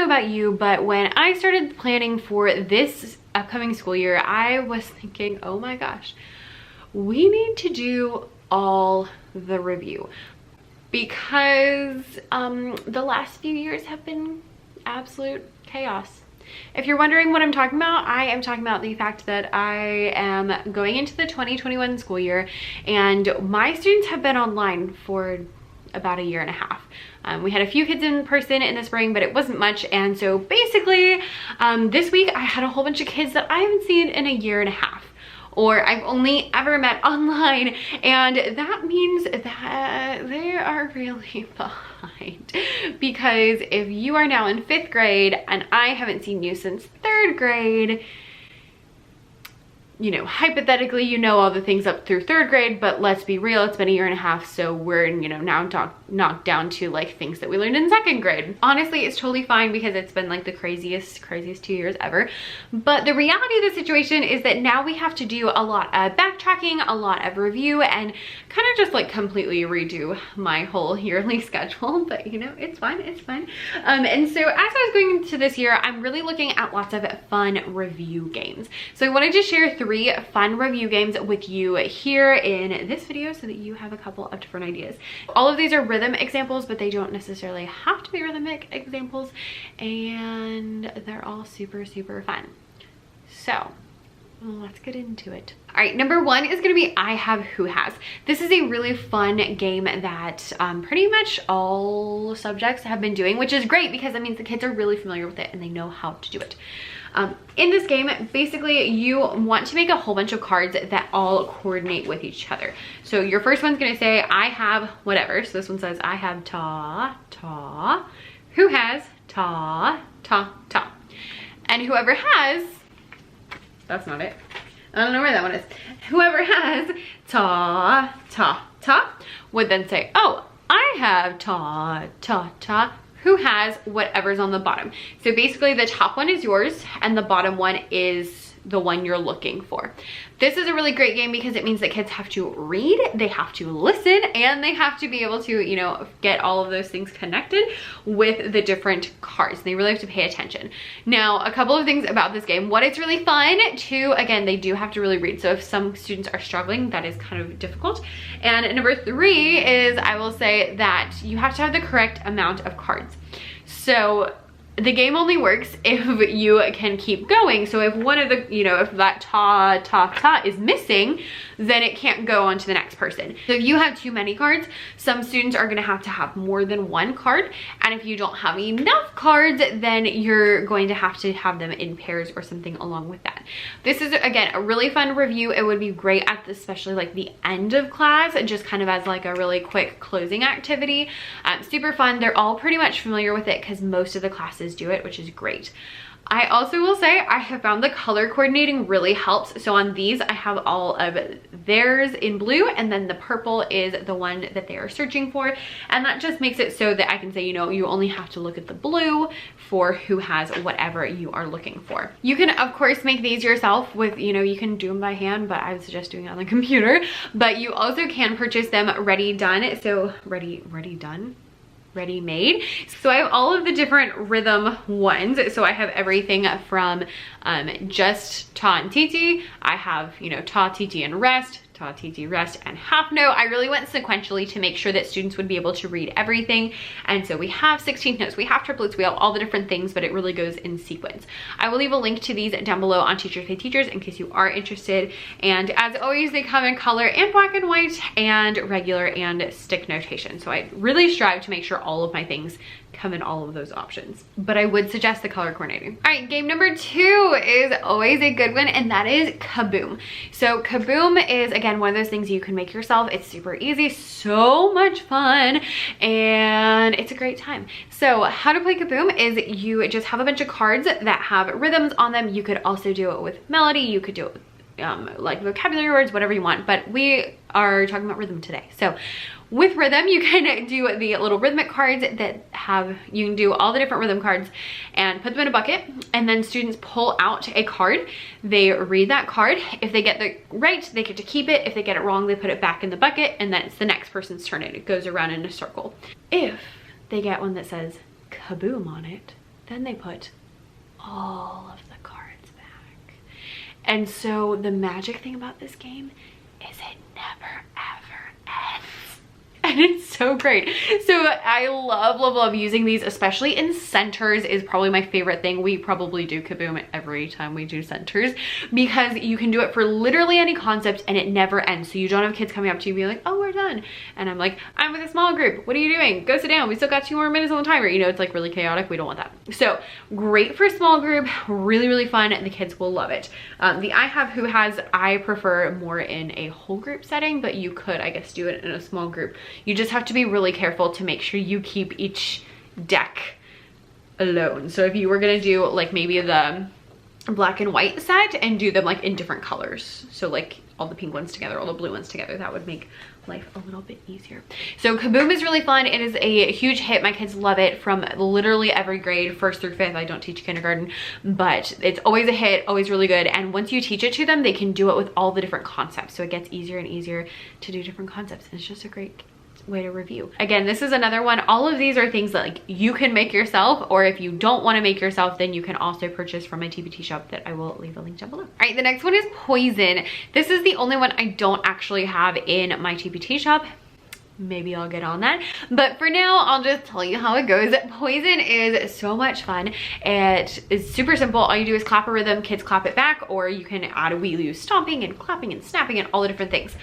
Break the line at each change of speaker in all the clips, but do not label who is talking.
know about you, but when I started planning for this upcoming school year, I was thinking, oh my gosh, we need to do all the review, because the last few years have been absolute chaos. If you're wondering what I'm talking about, I am talking about the fact that I am going into the 2021 school year, and my students have been online for about a year and a half. We had a few kids in person in the spring, but it wasn't much. And so basically this week I had a whole bunch of kids that I haven't seen in a year and a half, or I've only ever met online, and that means that they are really behind. Because if you are now in 5th grade and I haven't seen you since 3rd grade, you know, hypothetically, you know all the things up through 3rd grade, but let's be real, it's been a year and a half, so we're, you know, now knocked down to like things that we learned in 2nd grade. Honestly, it's totally fine because it's been like the craziest 2 years ever. But the reality of the situation is that now we have to do a lot of backtracking, a lot of review, and kind of just like completely redo my whole yearly schedule. But you know, it's fine, it's fine. And so as I was going into this year, I'm really looking at lots of fun review games. So I wanted to share 3 fun review games with you here in this video so that you have a couple of different ideas. All of these are rhythm examples, but they don't necessarily have to be rhythmic examples, and they're all super, super fun. So let's get into it. All right, number 1 is gonna be I Have, Who Has. This is a really fun game that pretty much all subjects have been doing, which is great because that means the kids are really familiar with it and they know how to do it. In this game, basically you want to make a whole bunch of cards that all coordinate with each other. So your first one's gonna say, I have whatever. So this one says, I have ta, ta. Who has ta, ta, ta. And whoever has, that's not it. I don't know where that one is. Whoever has ta, ta, ta would then say, oh, I have ta, ta, ta. Who has whatever's on the bottom. So basically the top one is yours and the bottom one is the one you're looking for. This is a really great game because it means that kids have to read, they have to listen, and they have to be able to, you know, get all of those things connected with the different cards. They really have to pay attention. Now, a couple of things about this game. One, it's really fun. 2, again, they do have to really read. So if some students are struggling, that is kind of difficult. And number 3 is, I will say that you have to have the correct amount of cards. So the game only works if you can keep going. So if one of the, you know, if that ta, ta, ta is missing, then it can't go on to the next person. So if you have too many cards, some students are gonna have to have more than 1 card. And if you don't have enough cards, then you're going to have them in pairs or something along with that. This is, again, a really fun review. It would be great at especially like the end of class, just kind of as like a really quick closing activity. Super fun. They're all pretty much familiar with it because most of the classes do it, which is great. I also will say I have found the color coordinating really helps. So on these, I have all of theirs in blue, and then the purple is the one that they are searching for. And that just makes it so that I can say, you know, you only have to look at the blue for who has whatever you are looking for. You can, of course, make these yourself with, you know, you can do them by hand, but I would suggest doing it on the computer. But you also can purchase them ready done. So ready done? Ready-made. So I have all of the different rhythm ones. So I have everything from just ta and titi. I have, you know, ta, titi, and rest, ta, titi, rest, and half note. I really went sequentially to make sure that students would be able to read everything. And so we have 16th notes, we have triplets, we have all the different things, but it really goes in sequence. I will leave a link to these down below on Teachers Pay Teachers in case you are interested. And as always, they come in color and black and white and regular and stick notation. So I really strive to make sure all of my things come in all of those options, but I would suggest the color coordinating. All right, game number 2 is always a good one, and that is Kaboom. So Kaboom is, again, one of those things you can make yourself. It's super easy, so much fun, and it's a great time. So how to play Kaboom is you just have a bunch of cards that have rhythms on them. You could also do it with melody. You could do it with like vocabulary words, whatever you want, but we are talking about rhythm today. So with rhythm, you can do the little rhythmic cards that have, you can do all the different rhythm cards and put them in a bucket, and then students pull out a card. They read that card. If they get the right, they get to keep it. If they get it wrong, they put it back in the bucket, and then it's the next person's turn, and it goes around in a circle. If they get one that says Kaboom on it, then they put all of the cards back. And so the magic thing about this game is it never ever ends. And it's so great. So I love using these, especially in centers is probably my favorite thing. We probably do Kaboom every time we do centers because you can do it for literally any concept and it never ends. So you don't have kids coming up to you being like, oh, we're done. And I'm like, I'm with a small group. What are you doing? Go sit down. We still got 2 more minutes on the timer. You know, it's like really chaotic. We don't want that. So great for small group, really fun. The kids will love it. The I have who has, I prefer more in a whole group setting, but you could, I guess, do it in a small group. You just have to be really careful to make sure you keep each deck alone. So if you were gonna do like maybe the black and white set and do them like in different colors, so like all the pink ones together, all the blue ones together, that would make life a little bit easier. So Kaboom is really fun. It is a huge hit. My kids love it from literally every grade, 1st through 5th. I don't teach kindergarten, but it's always a hit, always really good. And once you teach it to them, they can do it with all the different concepts. So it gets easier and easier to do different concepts. And it's just a great way to review. Again, this is another one. All of these are things that like you can make yourself, or if you don't want to make yourself, then you can also purchase from my TBT shop that I will leave a link down below. All right, the next one is Poison. This is the only one I don't actually have in my TBT shop. Maybe I'll get on that, but for now I'll just tell you how it goes. Poison is so much fun. It is super simple. All you do is clap a rhythm, kids clap it back, or you can add a wheelie stomping and clapping and snapping and all the different things.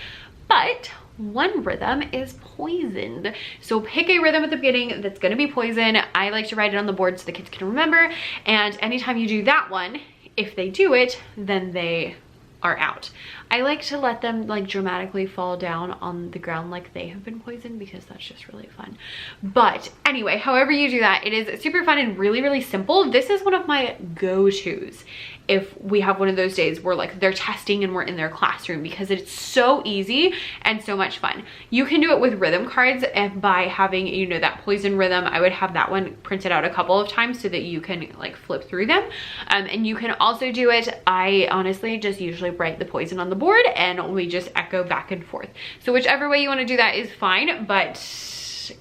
But one rhythm is poisoned. So pick a rhythm at the beginning that's gonna be poison. I like to write it on the board so the kids can remember. And anytime you do that one, if they do it, then they are out. I like to let them like dramatically fall down on the ground like they have been poisoned because that's just really fun. But anyway, however you do that, it is super fun and really simple. This is one of my go-tos if we have one of those days where like they're testing and we're in their classroom, because it's so easy and so much fun. You can do it with rhythm cards, and by having, you know, that poison rhythm, I would have that one printed out a couple of times so that you can like flip through them. And you can also do it, I honestly just usually write the poison on the board and we just echo back and forth. So whichever way you want to do that is fine, but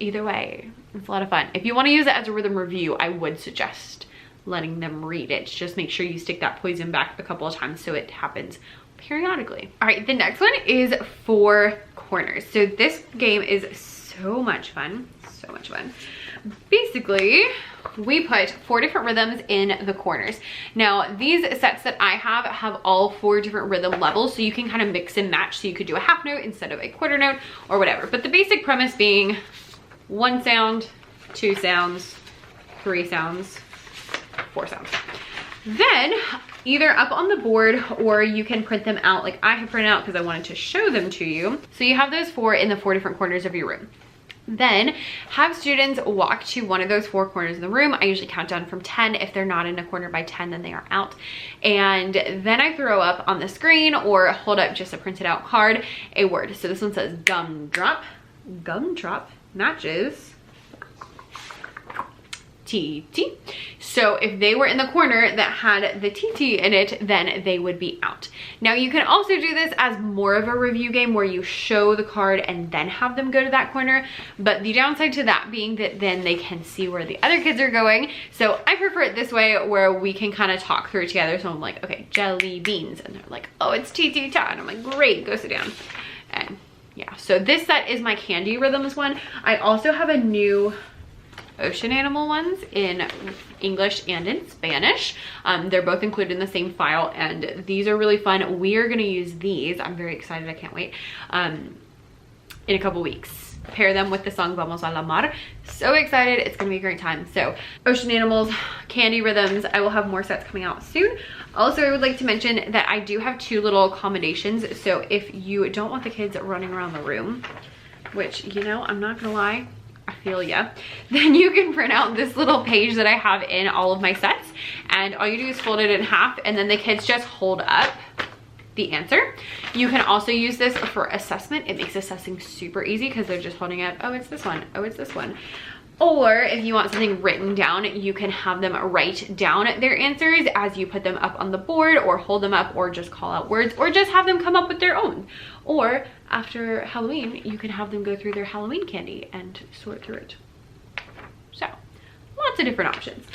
either way, it's a lot of fun. If you want to use it as a rhythm review, I would suggest letting them read it. Just make sure you stick that poison back a couple of times so it happens periodically. All right, the next one is 4 corners. So this game is so much fun, so much fun. Basically, we put 4 different rhythms in the corners. Now, these sets that I have all 4 different rhythm levels, so you can kind of mix and match. So you could do a half note instead of a quarter note or whatever. But the basic premise being 1 sound, 2 sounds, 3 sounds, 4 sounds. Then either up on the board or you can print them out like I have printed out because I wanted to show them to you. So you have those 4 in the 4 different corners of your room. Then have students walk to one of those 4 corners of the room. I usually count down from 10. If they're not in a corner by 10, then they are out. And then I throw up on the screen or hold up just a printed out card a word. So this one says gumdrop. Gumdrop matches TT. So if they were in the corner that had the TT in it, then they would be out. Now you can also do this as more of a review game where you show the card and then have them go to that corner. But the downside to that being that then they can see where the other kids are going. So I prefer it this way where we can kind of talk through it together. So I'm like, okay, jelly beans. And they're like, oh, it's TT ta. And I'm like, great, go sit down. And yeah, so this set is my candy rhythms one. I also have a new ocean animal ones in English and in Spanish. They're both included in the same file and these are really fun. We are going to use these. I'm very excited. I can't wait. In a couple weeks. Pair them with the song Vamos a la Mar. So excited. It's going to be a great time. So ocean animals, candy rhythms. I will have more sets coming out soon. Also, I would like to mention that I do have 2 little accommodations. So if you don't want the kids running around the room, which, you know, I'm not going to lie, I feel ya, then you can print out this little page that I have in all of my sets, and all you do is fold it in half and then the kids just hold up the answer. You can also use this for assessment. It makes assessing super easy because they're just holding up, oh, it's this one, oh, it's this one. Or if you want something written down, you can have them write down their answers as you put them up on the board, or hold them up, or just call out words, or just have them come up with their own. Or after Halloween, you can have them go through their Halloween candy and sort through it. So lots of different options.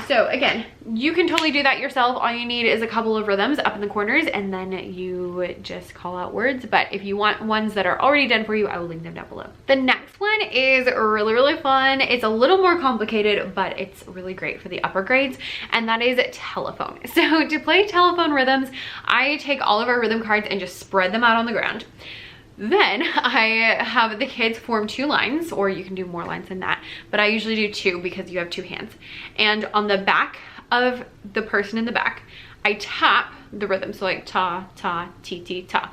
So again, you can totally do that yourself. All you need is a couple of rhythms up in the corners, and then you just call out words. But if you want ones that are already done for you, I will link them down below. The next one is really, really fun. It's a little more complicated, but it's really great for the upper grades, and that is telephone. So to play telephone rhythms, I take all of our rhythm cards and just spread them out on the ground. Then I have the kids form 2 lines, or you can do more lines than that, but I usually do 2 because you have 2 hands. And on the back of the person in the back, I tap the rhythm. So like ta, ta, ti, ti, ta.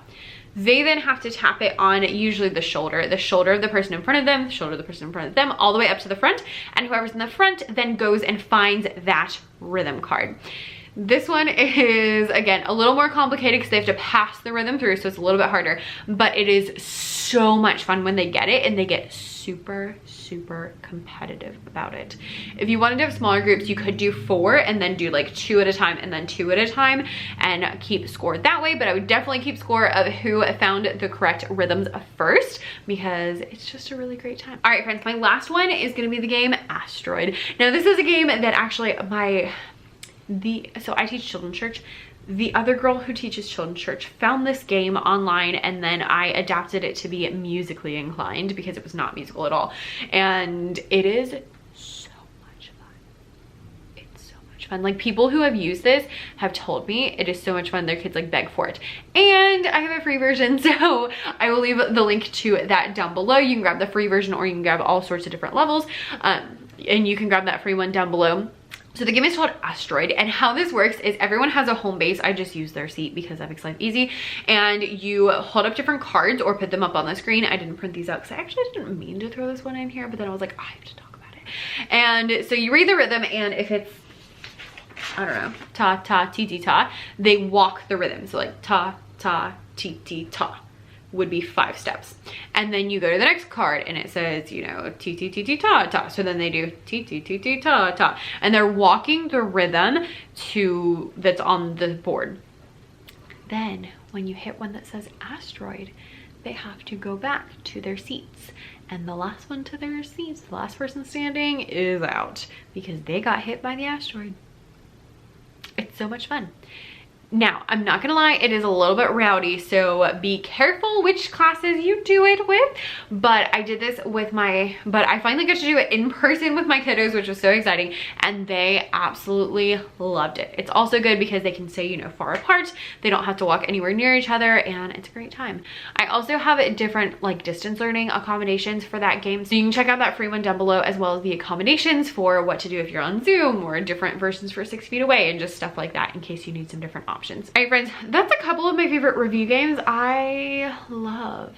They then have to tap it on usually the shoulder of the person in front of them, the shoulder of the person in front of them, all the way up to the front. And whoever's in the front then goes and finds that rhythm card. This one is, again, a little more complicated because they have to pass the rhythm through, so it's a little bit harder, but it is so much fun when they get it, and they get super, super competitive about it. If you wanted to have smaller groups, you could do 4 and then do like 2 at a time and then 2 at a time and keep score that way, but I would definitely keep score of who found the correct rhythms first, because it's just a really great time. All right, friends, my last one is gonna be the game Asteroid. Now, this is a game that actually so I teach children's church. The other girl who teaches children's church found this game online, and then I adapted it to be musically inclined because it was not musical at all. And it is so much fun. It's so much fun. Like, people who have used this have told me it is so much fun. Their kids like beg for it. And I have a free version, so I will leave the link to that down below. You can grab the free version, or you can grab all sorts of different levels. And you can grab that free one down below. So the game is called Asteroid, and how this works is everyone has a home base. I just use their seat because that makes life easy. And you hold up different cards or put them up on the screen. I didn't print these out because I actually didn't mean to throw this one in here, but then I was like, I have to talk about it. And so you read the rhythm, and if it's, I don't know, ta, ta, ti, ti, ta, they walk the rhythm. So like ta, ta, ti, ti, ta would be 5 steps. And then you go to the next card and it says, you know, ti, ti, ti, ti, ta, ta. So then they do ti, ti, ti, ti, ta, ta. And they're walking the rhythm that's on the board. Then when you hit one that says Asteroid, they have to go back to their seats. And the last one to their seats, the last person standing, is out because they got hit by the asteroid. It's so much fun. Now, I'm not gonna lie, it is a little bit rowdy, so be careful which classes you do it with. But I did this with but I finally got to do it in person with my kiddos, which was so exciting, and they absolutely loved it. It's also good because they can stay, you know, far apart. They don't have to walk anywhere near each other, and it's a great time. I also have different like distance learning accommodations for that game, so you can check out that free one down below, as well as the accommodations for what to do if you're on Zoom, or different versions for 6 feet away, and just stuff like that in case you need some different options. All right, friends, that's a couple of my favorite review games. I love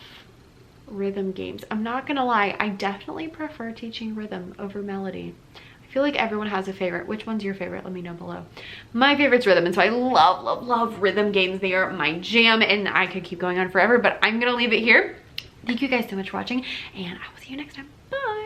rhythm games. I'm not gonna lie, I definitely prefer teaching rhythm over melody. I feel like everyone has a favorite. Which one's your favorite? Let me know below. My favorite's rhythm, and so I love, love, love rhythm games. They are my jam, and I could keep going on forever, but I'm gonna leave it here. Thank you guys so much for watching, and I will see you next time. Bye.